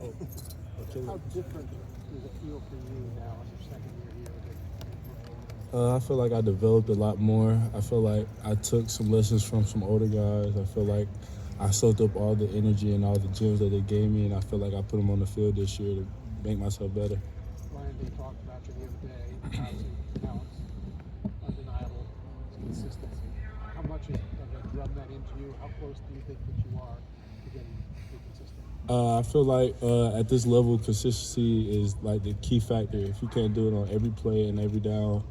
hope. How different does it feel for you now in your second year here? I feel like I developed a lot more. I feel like I took some lessons from some older guys. I feel like I soaked up all the energy and all the gems that they gave me, and I feel like I put them on the field this year to make myself better. Ryan, they talked about you the other day. Obviously, talent's undeniable. It's consistency. How much of that drummed that into you? How close do you think that you are to getting to be consistent? I feel like at this level, consistency is like the key factor. If you can't do it on every play and every down,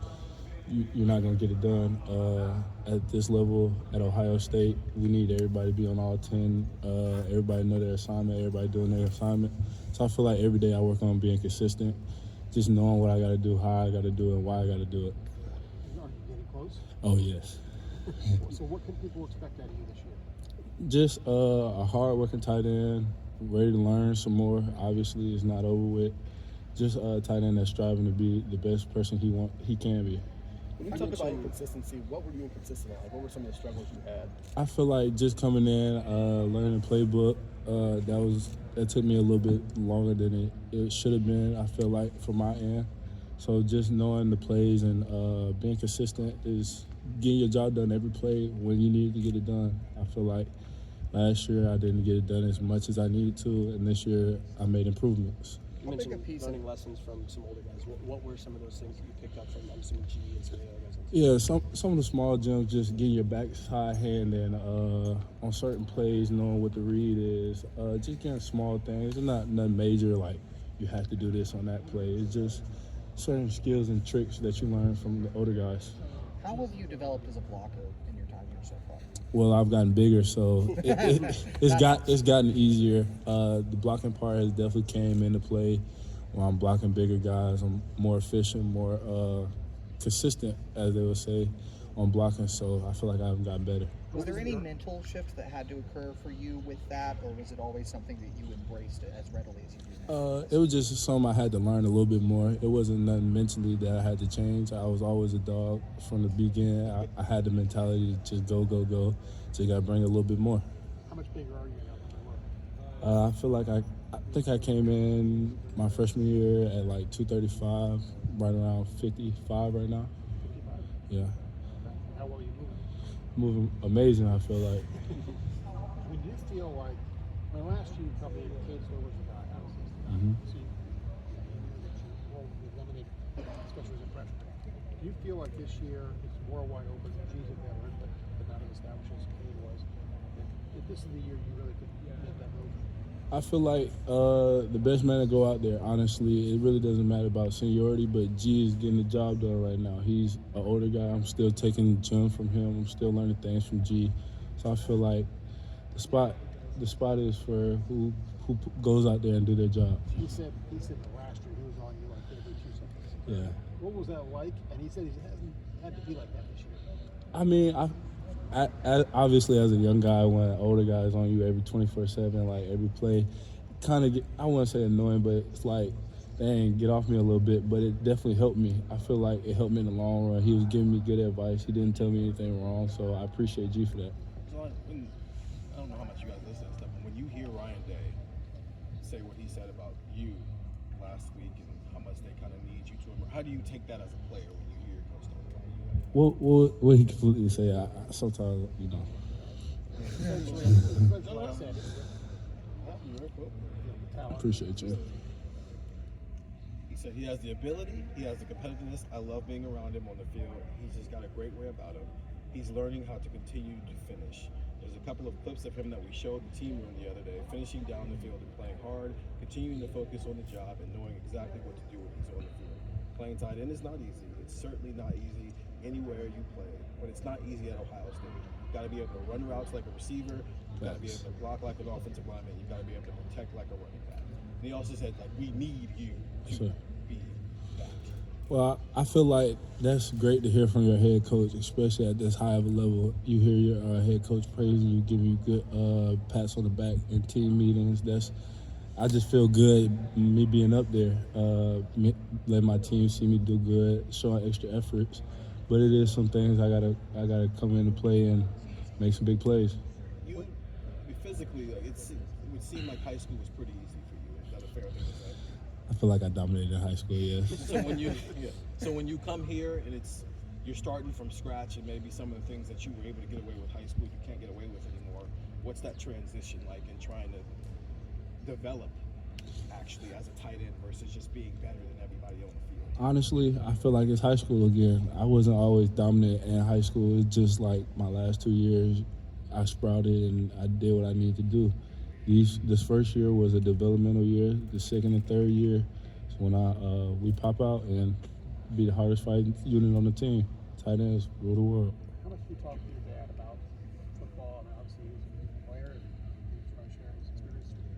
you're not going to get it done. At this level, at Ohio State, we need everybody to be on all 10. Everybody know their assignment, everybody doing their assignment. So I feel like every day I work on being consistent, just knowing what I got to do, how I got to do it, and why I got to do it. Are you getting close? Oh, yes. So what can people expect out of you this year? Just a hard-working tight end, ready to learn some more. Obviously, it's not over with. Just a tight end that's striving to be the best person he can be. When you talk about inconsistency, what were you inconsistent on? Like, what were some of the struggles you had? I feel like just coming in, learning the playbook, that took me a little bit longer than it should have been, I feel like, from my end. So just knowing the plays and being consistent is getting your job done every play when you need to get it done. I feel like last year I didn't get it done as much as I needed to, and this year I made improvements. You mentioned learning lessons from some older guys. What were some of those things that you picked up from, I'm assuming, G and some of the other guys? Yeah, some of the small gems, just getting your backside hand and on certain plays, knowing what the read is. Just getting small things. It's not nothing major like you have to do this on that play. It's just certain skills and tricks that you learn from the older guys. How have you developed as a blocker in your time here so far? Well, I've gotten bigger, so it's gotten easier. The blocking part has definitely came into play. When I'm blocking bigger guys, I'm more efficient, more consistent, as they would say, on blocking. So I feel like I've gotten better. Was there any mental shift that had to occur for you with that, or was it always something that you embraced as readily as you do now? It was just something I had to learn a little bit more. It wasn't nothing mentally that I had to change. I was always a dog from the beginning. I had the mentality to just go. So you got to bring a little bit more. How much bigger are you now than you were? I feel like I think I came in my freshman year at like 235, right around 55 right now. 55? Yeah. How well are you moving? Moving amazing, I feel like. Do you feel like, last year you probably came to with the guy, obviously. Mhm. So you eliminated, especially as a freshman. Do you feel like this year it's more wide open? G's a veteran, but not as established as Cade was. If this is the year you really could make that move? I feel like the best man to go out there, honestly, it really doesn't matter about seniority, but G is getting the job done right now. He's an older guy. I'm still taking gems from him. I'm still learning things from G. So I feel like the spot is for who goes out there and do their job. He said last year he was on you like every 2 seconds. Yeah. What was that like? And he said he hasn't had to be like that this year. I mean, I obviously as a young guy, when an older guy is on you every 24/7, like every play, kind of I wouldn't say annoying, but it's like, dang, get off me a little bit. But it definitely helped me. I feel like it helped me in the long run. He was giving me good advice. He didn't tell me anything wrong, so I appreciate G for that. So I don't know how much you guys listen to stuff, but when you hear Ryan Day say what he said about you last week and how much they kind of need you to improve, how do you take that as a player when you hear your coach talk about you? What he completely say, I sometimes, appreciate you. He said he has the ability, he has the competitiveness. I love being around him on the field. He's just got a great way about him. He's learning how to continue to finish. There's a couple of clips of him that we showed the team room the other day, finishing down the field and playing hard, continuing to focus on the job and knowing exactly what to do when he's on the field. Playing tight end is not easy. It's certainly not easy anywhere you play, but it's not easy at Ohio State. You've got to be able to run routes like a receiver. You've got to be able to block like an offensive lineman. You've got to be able to protect like a running back. And he also said, like, we need you to be that. Well, I feel like that's great to hear from your head coach, especially at this high of a level. You hear your head coach praising you, giving you good pats on the back in team meetings. I just feel good, me being up there, letting my team see me do good, showing extra efforts. But it is some things I gotta come into play and make some big plays. You physically, it would seem like high school was pretty easy for you. Is that a feel like I dominated in high school. Yes. So when you come here and you're starting from scratch, and maybe some of the things that you were able to get away with high school you can't get away with anymore. What's that transition like in trying to develop actually as a tight end versus just being better than everybody on the field? Honestly, I feel like it's high school again. I wasn't always dominant in high school. It's just like my last 2 years, I sprouted and I did what I needed to do. This first year was a developmental year. The second and third year is when we pop out and be the hardest fighting unit on the team. Tight ends rule the world. How much do you talk to your dad about football? I mean, obviously, he was a player, and he was trying to share his experience with you.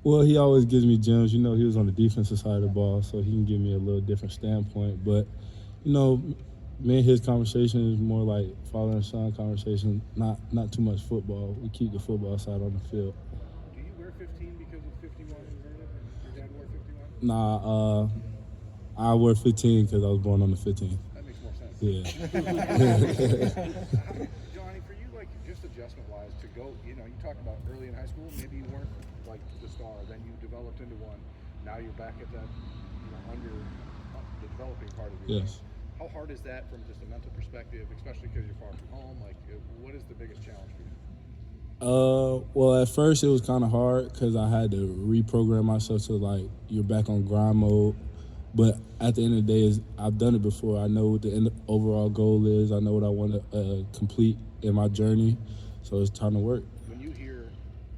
Well, he always gives me gems. You know, he was on the defensive side of the ball, so he can give me a little different standpoint. But, you know, me and his conversation is more like father and son conversation, not too much football. We keep the football side on the field. Do you wear 15 because of 51 inverted, and your dad wore 51? Nah, I wear 15 because I was born on the 15th. That makes more sense. Yeah. Jelani, for you, like, just adjustment-wise, to go, you know, you talked about early in high school, maybe you weren't, like, the star, then you developed into one, now you're back at that, you know, under the developing part of your Yes. game. How hard is that from just a mental perspective, especially because you're far from home? Like, what is the biggest challenge for you? Well, at first it was kind of hard because I had to reprogram myself to like you're back on grind mode. But at the end of the day, I've done it before. I know what the overall goal is. I know what I want to complete in my journey. So it's time to work. When you hear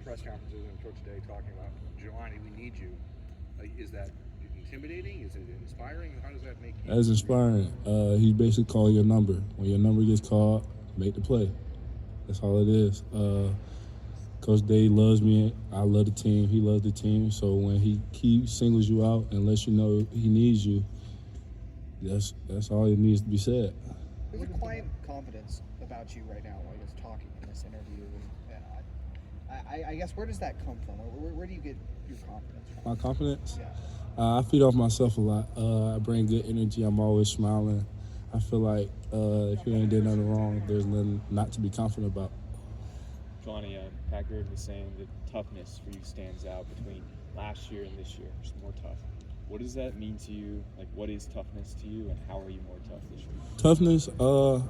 press conferences and Coach Day talking about Jelani, we need you, like, is that intimidating? Is it inspiring? How does that make you? That's inspiring. He's basically calling your number. When your number gets called, make the play. That's all it is. Coach Day loves me. I love the team. He loves the team. So when he singles you out and lets you know he needs you, that's all it needs to be said. There's a quiet confidence about you right now, like I was talking in this interview. And I guess where does that come from? Where do you get your confidence from? My confidence? Yeah. I feed off myself a lot. I bring good energy. I'm always smiling. I feel like if you ain't did nothing wrong, there's nothing not to be confident about. Jelani, Pat Gurd was saying that toughness for you stands out between last year and this year. Just more tough. What does that mean to you? Like, what is toughness to you, and how are you more tough this year? Toughness.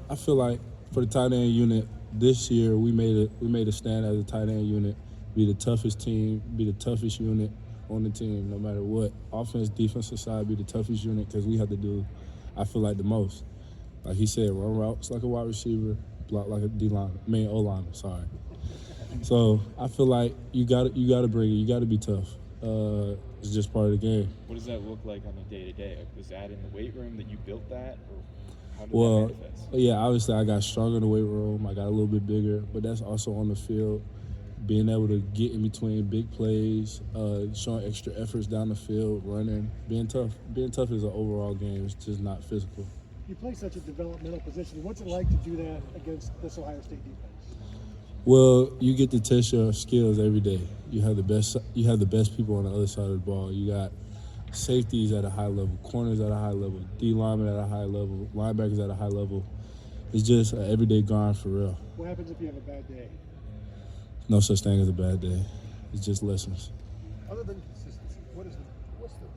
I feel like for the tight end unit this year, we made a stand as a tight end unit. Be the toughest team. Be the toughest unit on the team, no matter what. Offense, defensive side, be the toughest unit because we have to do, I feel like, the most. Like he said, run routes like a wide receiver, block like a D-line, O-line, sorry. So I feel like you got to bring it. You got to be tough. It's just part of the game. What does that look like on a day-to-day? Was that in the weight room that you built that, or how did Well, that manifest? yeah, obviously I got stronger in the weight room. I got a little bit bigger, but that's also on the field. Being able to get in between big plays, showing extra efforts down the field, running, being tough. Being tough is an overall game. It's just not physical. You play such a developmental position. What's it like to do that against this Ohio State defense? Well, you get to test your skills every day. You have the best people on the other side of the ball. You got safeties at a high level, corners at a high level, D linemen at a high level, linebackers at a high level. It's just an everyday grind for real. What happens if you have a bad day? No such thing as a bad day. It's just lessons. Other than consistency, what's the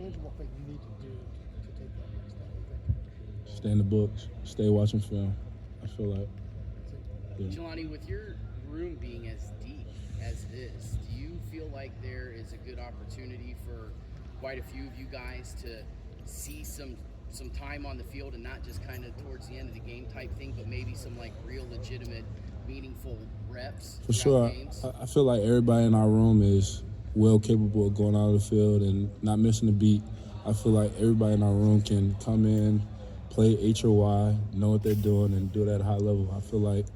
tangible thing you need to do to take that next step? You think? Stay in the books. Stay watching film. I feel like. Yeah. Jelani, with your room being as deep as it is, do you feel like there is a good opportunity for quite a few of you guys to see some time on the field and not just kind of towards the end of the game type thing, but maybe some like real legitimate, meaningful reps? For sure. Games? I feel like everybody in our room is well capable of going out of the field and not missing a beat. I feel like everybody in our room can come in, play H or Y, know what they're doing, and do it at a high level. I feel like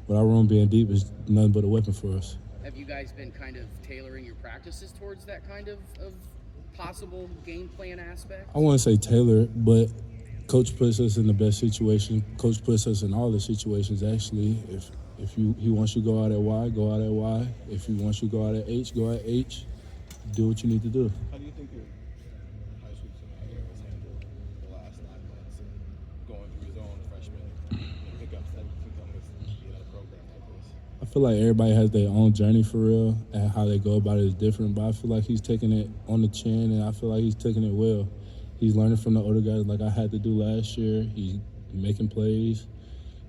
with our room being deep is nothing but a weapon for us. Have you guys been kind of tailoring your practices towards that kind of possible game plan aspect? I wouldn't say tailor, but Coach puts us in the best situation. Coach puts us in all the situations, actually. If he wants you to go out at Y, go out at Y. If he wants you to go out at H, go at H. Do what you need to do. How do you think your high school scenario has handled the last 9 months and going through his own freshman hiccups that can come with being in a program like this? I feel like everybody has their own journey for real, and how they go about it is different. But I feel like he's taking it on the chin, and I feel like he's taking it well. He's learning from the older guys like I had to do last year. He's making plays.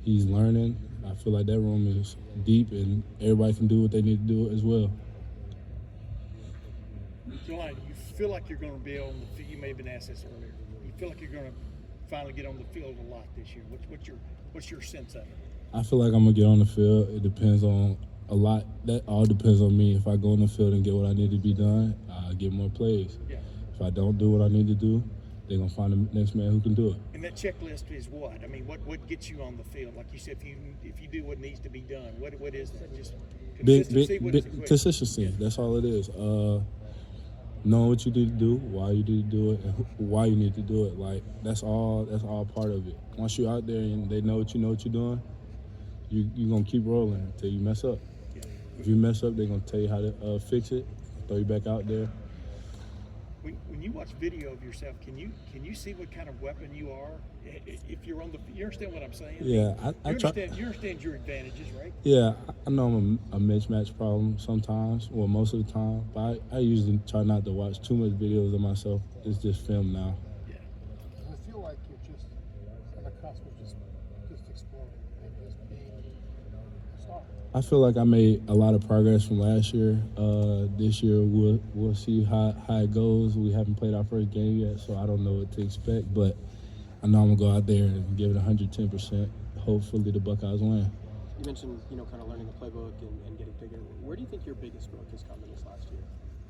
He's learning. I feel like that room is deep, and everybody can do what they need to do as well. Jelani, do you feel like you're going to be on the field? You may have been asked this earlier. You feel like you're going to finally get on the field a lot this year? What's your sense of it? I feel like I'm going to get on the field. It depends on a lot. That all depends on me. If I go on the field and get what I need to be done, I get more plays. Yeah. If I don't do what I need to do, they're going to find the next man who can do it. And that checklist is what? I mean, what gets you on the field? Like you said, if you do what needs to be done, what is that? Just consistency? What is it? Consistency. Yeah. That's all it is. Knowing what you need to do, why you need to do it, and why you need to do it. Like that's all part of it. Once you're out there and they know what you're doing, you're gonna keep rolling until you mess up. Yeah. If you mess up, they're gonna tell you how to fix it, throw you back out there. When you watch video of yourself, can you see what kind of weapon you are? If you're on the, you understand what I'm saying? Yeah, You understand your advantages, right? Yeah, I know I'm a mismatch problem sometimes, well, most of the time. But I usually try not to watch too much videos of myself. It's just film now. Yeah. I feel like you're just on the cusp of just exploring and just being a star. I feel like I made a lot of progress from last year. This year we'll see how it goes. We haven't played our first game yet, so I don't know what to expect. But I know I'm gonna go out there and give it 110%. Hopefully the Buckeyes win. You mentioned, kind of learning the playbook and getting bigger. Where do you think your biggest growth has come in this last year?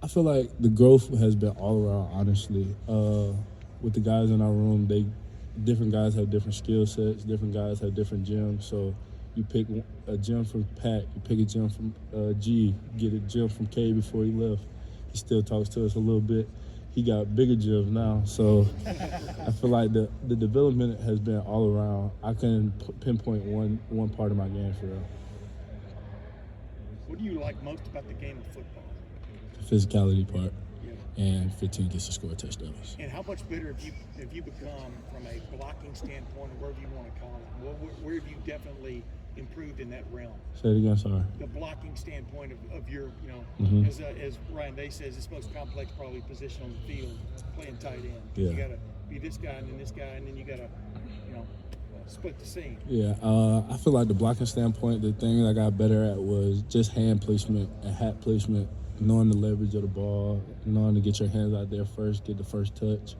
I feel like the growth has been all around, honestly. With the guys in our room, different guys have different skill sets. Different guys have different gyms. So you pick a gym from Pat, you pick a gym from G, get a gym from K before he left. He still talks to us a little bit. He got bigger gyms now, so I feel like the development has been all around. I couldn't pinpoint one part of my game for real. What do you like most about the game of football? The physicality part, Yeah. and 15 gets to score touchdowns. And how much better have you become from a blocking standpoint, or whatever you want to call it? Where have you definitely improved in that realm? Say it again, sorry. The blocking standpoint of your, Mhm. as Ryan Day says, it's the most complex probably position on the field, playing tight end. Yeah. You got to be this guy and then this guy, and then you got to, split the seam. Yeah, I feel like the blocking standpoint, the thing I got better at was just hand placement and hat placement, knowing the leverage of the ball, knowing to get your hands out there first, get the first touch.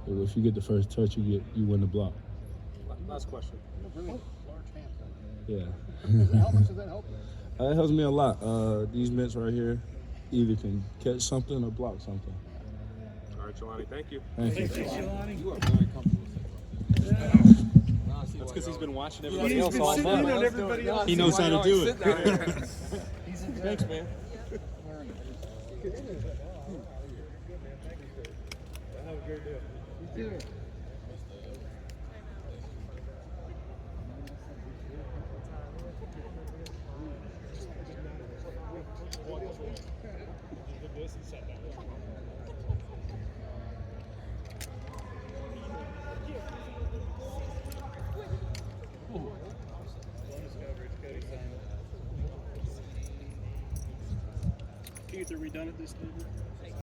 Yeah. If you get the first touch, you win the block. Last question. You have really large hands. Yeah. How much does that help you? It helps me a lot. These mitts right here either can catch something or block something. All right, Jelani, thank you. Thank you. You are very comfortable. That's because he's been watching everybody else all month. He knows how to do it. Thanks, man. Keith, are we done at this level?